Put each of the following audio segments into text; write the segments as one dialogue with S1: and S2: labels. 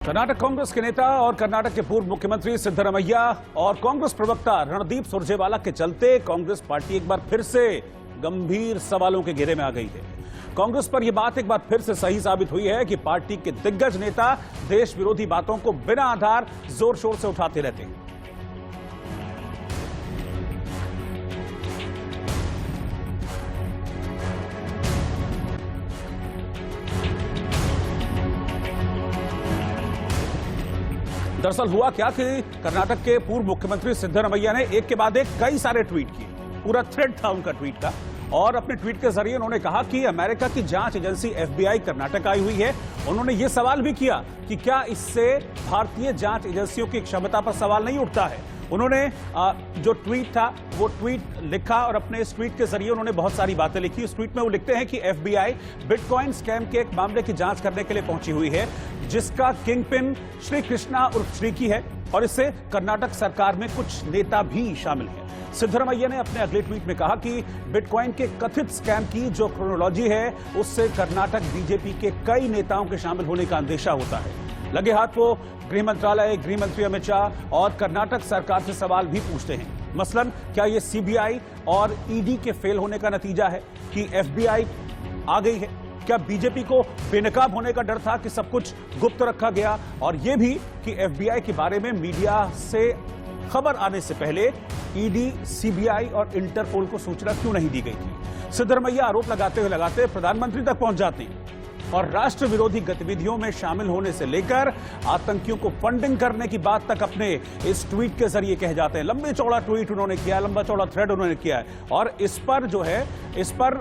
S1: कर्नाटक कांग्रेस के नेता और कर्नाटक के पूर्व मुख्यमंत्री सिद्धरमैया और कांग्रेस प्रवक्ता रणदीप सुरजेवाला के चलते कांग्रेस पार्टी एक बार फिर से गंभीर सवालों के घेरे में आ गई है। कांग्रेस पर यह बात एक बार फिर से सही साबित हुई है कि पार्टी के दिग्गज नेता देश विरोधी बातों को बिना आधार जोर शोर से उठाते रहते हैं। दरअसल हुआ क्या कि कर्नाटक के पूर्व मुख्यमंत्री सिद्धरमैया ने एक के बाद एक कई सारे ट्वीट किए। पूरा थ्रेड था उनका ट्वीट का और अपने ट्वीट के जरिए उन्होंने कहा कि अमेरिका की जांच एजेंसी एफबीआई कर्नाटक आई हुई है। उन्होंने ये सवाल भी किया कि क्या इससे भारतीय जांच एजेंसियों की क्षमता पर सवाल नहीं उठता है। उन्होंने जो ट्वीट था वो ट्वीट लिखा और अपने इस ट्वीट के जरिए उन्होंने बहुत सारी बातें लिखी। इस ट्वीट में वो लिखते हैं कि एफबीआई बिटकॉइन स्कैम के एक मामले की जांच करने के लिए पहुंची हुई है जिसका किंग पिन श्री कृष्णा उर्फ श्रीकी है और इससे कर्नाटक सरकार में कुछ नेता भी शामिल हैं। सिद्धरमैया ने अपने अगले ट्वीट में कहा कि बिटकॉइन के कथित स्कैम की जो क्रोनोलॉजी है उससे कर्नाटक बीजेपी के कई नेताओं के शामिल होने का अंदेशा होता है। लगे हाथ वो गृह मंत्रालय, गृह मंत्री अमित शाह और कर्नाटक सरकार से सवाल भी पूछते हैं। मसलन क्या ये सीबीआई और ईडी के फेल होने का नतीजा है कि एफबीआई आ गई है? क्या बीजेपी को बेनकाब होने का डर था कि सब कुछ गुप्त रखा गया? और यह भी कि एफबीआई के बारे में मीडिया से खबर आने से पहले ईडी, सीबीआई और इंटरपोल को सूचना क्यों नहीं दी गई थी? सिद्धरमैया आरोप लगाते प्रधानमंत्री तक पहुंच जाते हैं और राष्ट्र विरोधी गतिविधियों में शामिल होने से लेकर आतंकियों को फंडिंग करने की बात तक अपने इस ट्वीट के जरिए कह जाते हैं। लंबे चौड़ा ट्वीट उन्होंने किया, लंबा चौड़ा थ्रेड उन्होंने किया है और इस पर जो है इस पर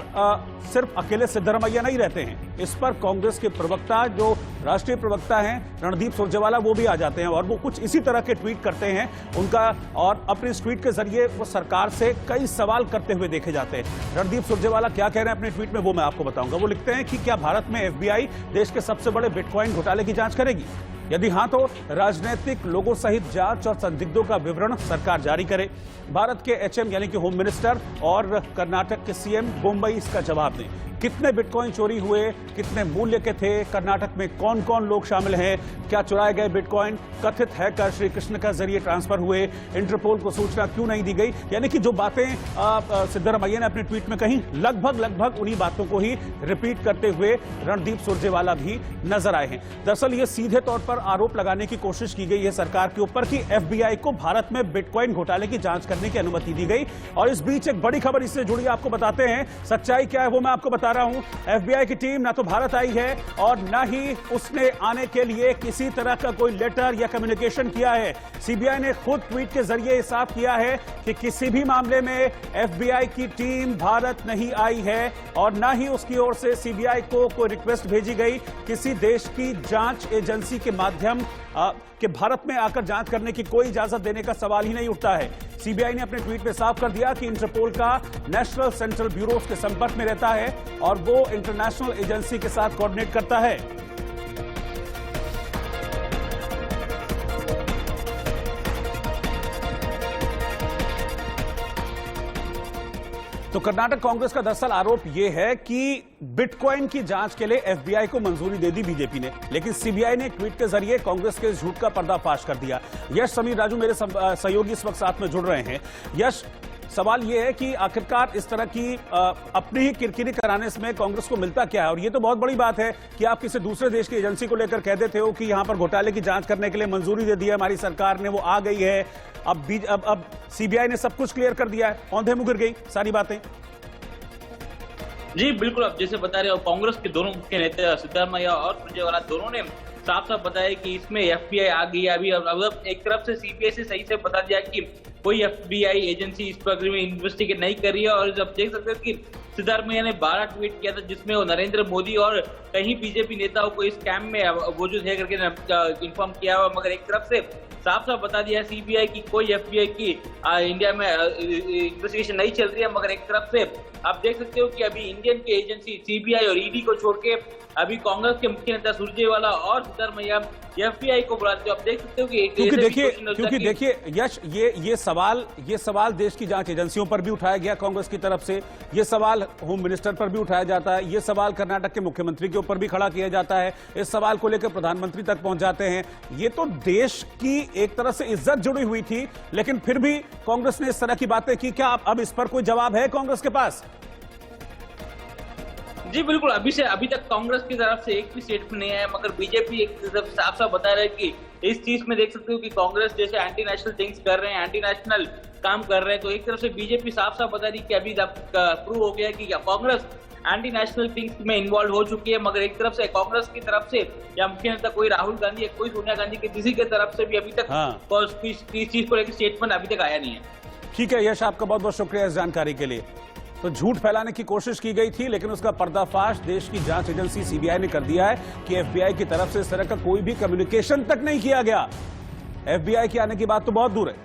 S1: सिर्फ अकेले सिद्धरमैया नहीं रहते हैं। इस पर कांग्रेस के प्रवक्ता, जो राष्ट्रीय प्रवक्ता हैं रणदीप सुरजेवाला, वो भी आ जाते हैं और वो कुछ इसी तरह के ट्वीट करते हैं उनका, और अपने इस ट्वीट के जरिए वो सरकार से कई सवाल करते हुए देखे जाते हैं। रणदीप सुरजेवाला क्या कह रहे हैं अपने ट्वीट में वो मैं आपको बताऊंगा। वो लिखते हैं कि क्या भारत में एफबीआई देश के सबसे बड़े बिटकॉइन घोटाले की जांच करेगी? यदि हां तो राजनीतिक लोगों सहित जांच और संदिग्धों का विवरण सरकार जारी करे। भारत के एचएम यानी कि होम मिनिस्टर और कर्नाटक के सीएम मुंबई इसका जवाब दें। कितने बिटकॉइन चोरी हुए, कितने मूल्य के थे, कर्नाटक में कौन कौन लोग शामिल हैं, क्या चुराए गए बिटकॉइन कथित हैकर श्री कृष्ण का जरिए ट्रांसफर हुए, इंटरपोल को सूचना क्यों नहीं दी गई? यानी कि जो बातें सिद्धरमैया ने अपने ट्वीट में कही, लगभग उन्हीं बातों को ही रिपीट करते हुए रणदीप सुरजेवाला भी नजर आए हैं। दरअसल ये सीधे तौर पर आरोप लगाने की कोशिश की गई है सरकार के ऊपर कि एफबीआई को भारत में बिटकॉइन घोटाले की जांच करने की अनुमति दी गई। और इस बीच एक बड़ी खबर इससे जुड़ी आपको बताते हैं। सच्चाई क्या है वो मैं आपको बता रहा हूं। एफबीआई की टीम ना तो भारत आई है और ना ही उसने आने के लिए किसी तरह का कोई लेटर या कम्युनिकेशन किया है। सीबीआई ने खुद ट्वीट के जरिए साफ किया है कि किसी भी मामले में एफबीआई की टीम भारत नहीं आई है और ना ही उसकी ओर से सीबीआई को कोई रिक्वेस्ट भेजी गई किसी देश की जांच एजेंसी के माध्यम के भारत में आकर जांच करने की कोई इजाजत देने का सवाल ही नहीं उठता है। सीबीआई ने अपने ट्वीट में साफ कर दिया कि इंटरपोल का नेशनल सेंट्रल ब्यूरो के संपर्क में रहता है और वो इंटरनेशनल एजेंसी के साथ कोऑर्डिनेट करता है। तो कर्नाटक कांग्रेस का दरअसल आरोप यह है कि बिटकॉइन की जांच के लिए एफबीआई को मंजूरी दे दी बीजेपी ने, लेकिन सीबीआई ने ट्वीट के जरिए कांग्रेस के झूठ का पर्दाफाश कर दिया। यश, समीर, राजू मेरे सहयोगी इस वक्त साथ में जुड़ रहे हैं। यश, सवाल यह है कि आखिरकार इस तरह की अपनी ही किरकिरी कराने में कांग्रेस को मिलता क्या है? और ये तो बहुत बड़ी बात है कि आप किसी दूसरे देश की एजेंसी को लेकर कह देते हो कि यहां पर घोटाले की जांच करने के लिए मंजूरी दे दी है हमारी सरकार ने, वो आ गई है। अब सीबीआई ने सब कुछ क्लियर कर दिया है, औंधे मुँह गिर गई सारी बातें।
S2: जी बिल्कुल, आप जैसे बता रहे हो कांग्रेस के दोनों मुख्य नेता सिद्धरमैया और सुरजेवाला दोनों ने साफ साफ बताया कि इसमें एफबीआई आ गई है। अभी अब एक तरफ से सीबीआई से सही से बता दिया कि कोई एफबीआई एजेंसी इस प्रक्रिया में इन्वेस्टिगेट नहीं कर रही है। और जब देख सकते हो कि सिद्धरमैया ने 12 ट्वीट किया था जिसमें वो नरेंद्र मोदी और कई बीजेपी नेताओं को इस स्कैम में वजूद है करके इन्फॉर्म किया हुआ, मगर एक तरफ से साफ साफ बता दिया सीबीआई की कोई एफबीआई की इंडिया में इन्वेस्टिगेशन नहीं चल रही है। मगर एक तरफ से आप देख सकते हो कि अभी इंडियन की एजेंसी सीबीआई और ईडी को छोड़ के अभी कांग्रेस के मुख्य नेता सुरजेवाला और सिद्धरमैया FBI को बुलाते हो। आप देख सकते हो कि
S1: क्योंकि देखिए यश, ये सवाल देश की जांच एजेंसियों पर भी उठाया गया कांग्रेस की तरफ से, ये सवाल होम मिनिस्टर पर भी उठाया जाता है, ये सवाल कर्नाटक के मुख्यमंत्री के ऊपर भी खड़ा किया जाता है, इस सवाल को लेकर प्रधानमंत्री तक पहुंच जाते हैं। ये तो देश की एक तरह से इज्जत जुड़ी हुई थी, लेकिन फिर भी कांग्रेस ने इस तरह की बातें की। क्या अब इस पर कोई जवाब है कांग्रेस के पास?
S2: जी बिल्कुल, अभी तक कांग्रेस की तरफ से एक भी स्टेटमेंट नहीं आया, मगर बीजेपी एक तरफ साफ साफ बता रहा है कि इस चीज में देख सकते हो कि कांग्रेस जैसे एंटी नेशनल थिंग्स कर रहे हैं, एंटी नेशनल काम कर रहे हैं, तो एक तरफ से बीजेपी साफ साफ बता रही है कि अभी प्रूव हो गया कि कांग्रेस एंटी नेशनल थिंग्स में इन्वॉल्व हो चुकी है। मगर एक तरफ से कांग्रेस की तरफ से या मुख्य नेता कोई राहुल गांधी या कोई सोनिया गांधी के किसी की तरफ से भी अभी तक इस चीज को लेकर स्टेटमेंट अभी तक आया नहीं है।
S1: ठीक है यश, आपका बहुत बहुत शुक्रिया इस जानकारी के लिए। तो झूठ फैलाने की कोशिश की गई थी, लेकिन उसका पर्दाफाश देश की जांच एजेंसी सीबीआई ने कर दिया है कि एफबीआई की तरफ से इस तरह का कोई भी कम्युनिकेशन तक नहीं किया गया। एफबीआई के आने की बात तो बहुत दूर है।